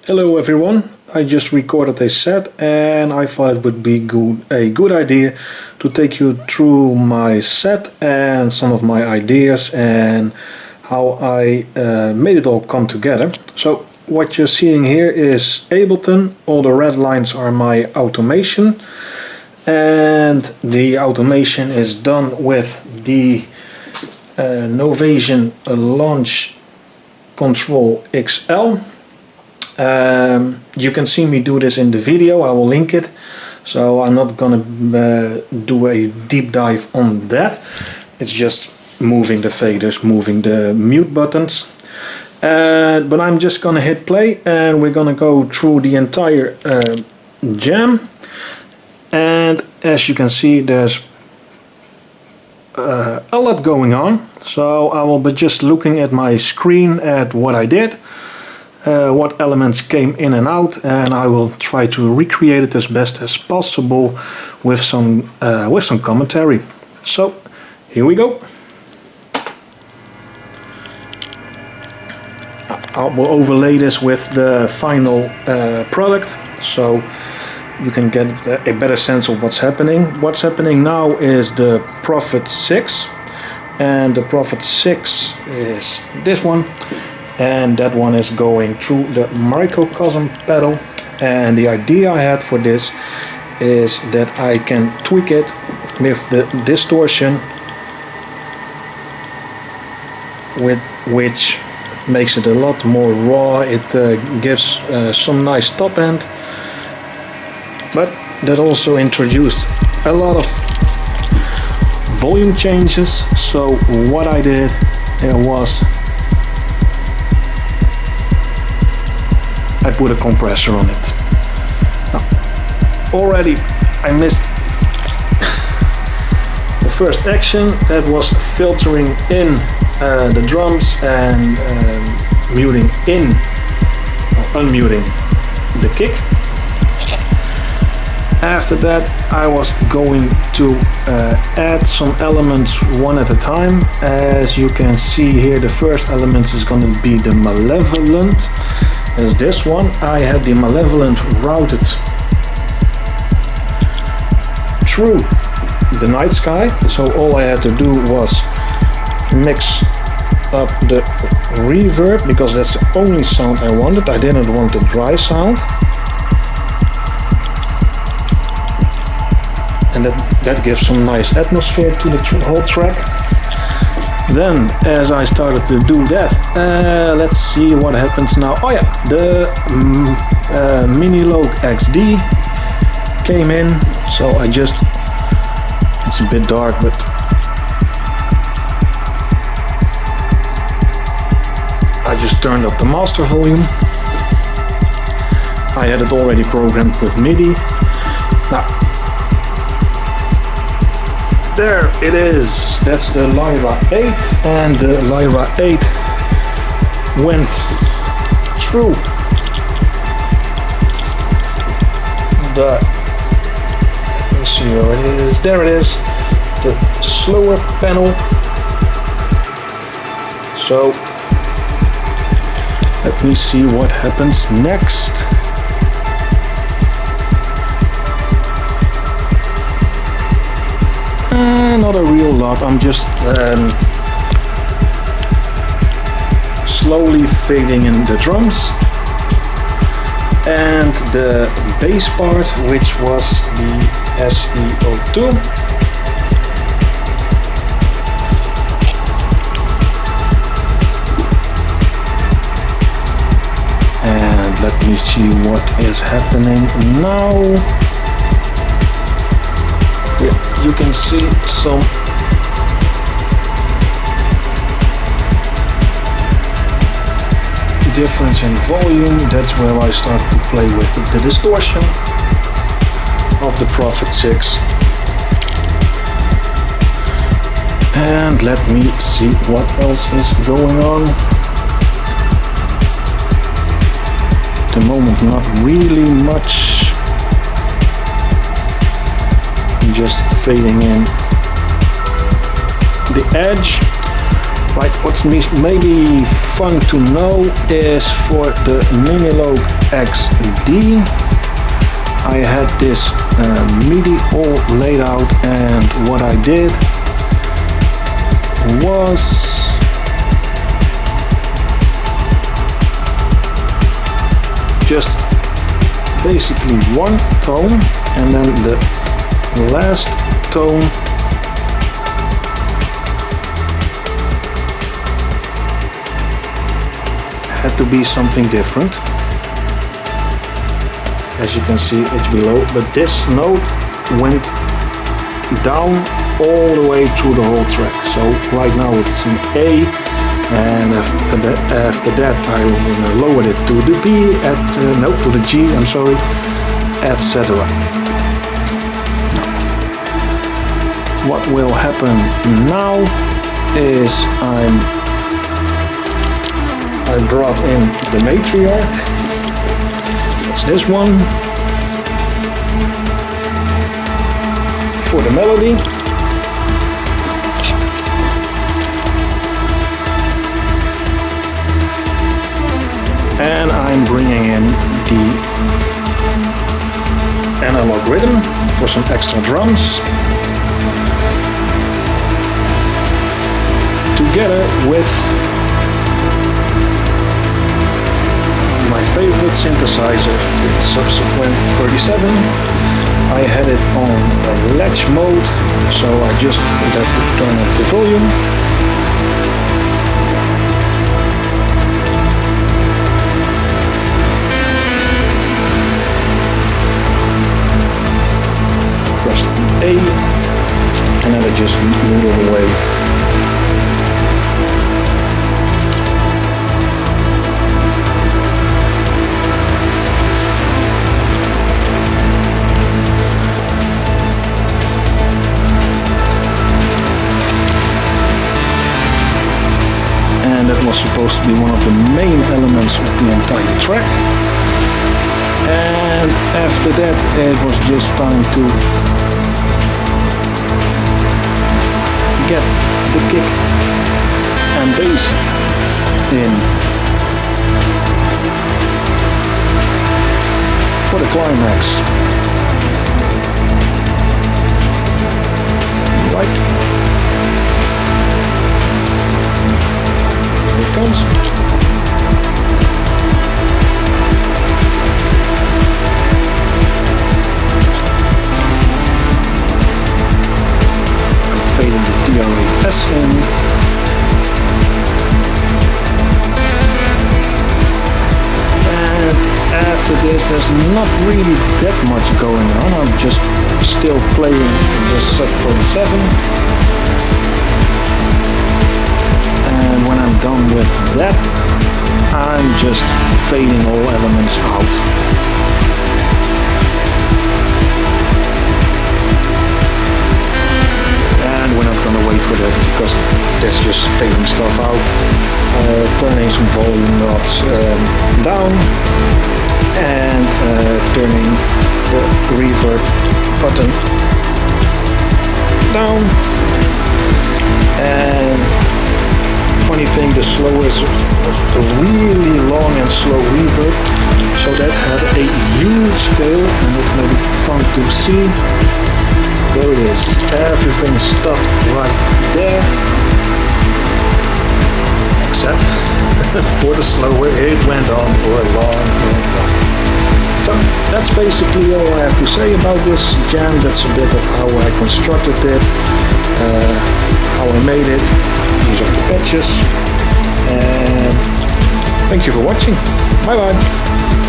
Hello everyone, I just recorded a set and I thought it would be a good idea to take you through my set and some of my ideas and how I made it all come together. So what you're seeing here is Ableton, all the red lines are my automation, and the automation is done with the Novasion Launch Control XL. You can see me do this in the video, I will link it, so I'm not gonna do a deep dive on that. It's just moving the faders, moving the mute buttons, but I'm just gonna hit play and we're gonna go through the entire jam. And as you can see, there's a lot going on, so I will be just looking at my screen at what I did, what elements came in and out, and I will try to recreate it as best as possible with some commentary. So here we go. I will overlay this with the final product, so you can get a better sense of what's happening. What's happening now is the Prophet 6, and the Prophet 6 is this one, and that one is going through the microcosm pedal. And the idea I had for this is that I can tweak it with the distortion, which makes it a lot more raw. It gives some nice top end, but that also introduced a lot of volume changes. So what I did was I put a compressor on it. Now, already I missed the first action, that was filtering in the drums and muting in, or unmuting the kick. After that I was going to add some elements one at a time. As you can see here, the first element is going to be the Malevolent. As this one, I had the Malevolent routed through the night sky, so all I had to do was mix up the reverb, because that's the only sound I wanted. I didn't want the dry sound, and that gives some nice atmosphere to the whole track. Then, as I started to do that, let's see what happens now. Oh yeah, the Minilogue XD came in, so I just, it's a bit dark, but I just turned up the master volume. I had it already programmed with MIDI. Now, there it is, that's the Lyra 8, and the Lyra 8 went through the, let's see where it is, there it is, the slower panel. So let me see what happens next. Not a real lot, I'm just slowly fading in the drums and the bass part, which was the SEO2. And let me see what is happening now. You can see some difference in volume. That's where I start to play with the distortion of the Prophet 6. And let me see what else is going on. At the moment, not really much. Just fading in the edge. Right, what's maybe fun to know is for the Minilog XD. I had this MIDI all laid out, and what I did was just basically one tone, and then the last tone had to be something different. As you can see, it's below, but this note went down all the way through the whole track. So right now it's an A, and after that I lowered it to the B, to the G, I'm sorry, etc. What will happen now is I brought in the matriarch. It's this one for the melody, and I'm bringing in the analog rhythm for some extra drums, together with my favorite synthesizer, the subsequent 37. I had it on a latch mode, so I just have to turn up the volume. Press A, and then I just move it away. Was supposed to be one of the main elements of the entire track, and after that it was just time to get the kick and bass in for the climax. Right. Here it comes. I'm fading the TR8S in. And after this, there's not really that much going on. I'm just still playing the sub 47. And when I'm done with that, I'm just fading all elements out. And we're not gonna wait for that because that's just fading stuff out. Turning some volume knobs down, and turning the reverb button down. And funny thing, the slow is a really long and slow reverb, so that had a huge tail, and it made it fun to see. There it is, everything stopped right there, except for the slower. It went on for a long time. So that's basically all I have to say about this jam. That's a bit of how I constructed it, how I made it. These are the patches, and thank you for watching. Bye bye.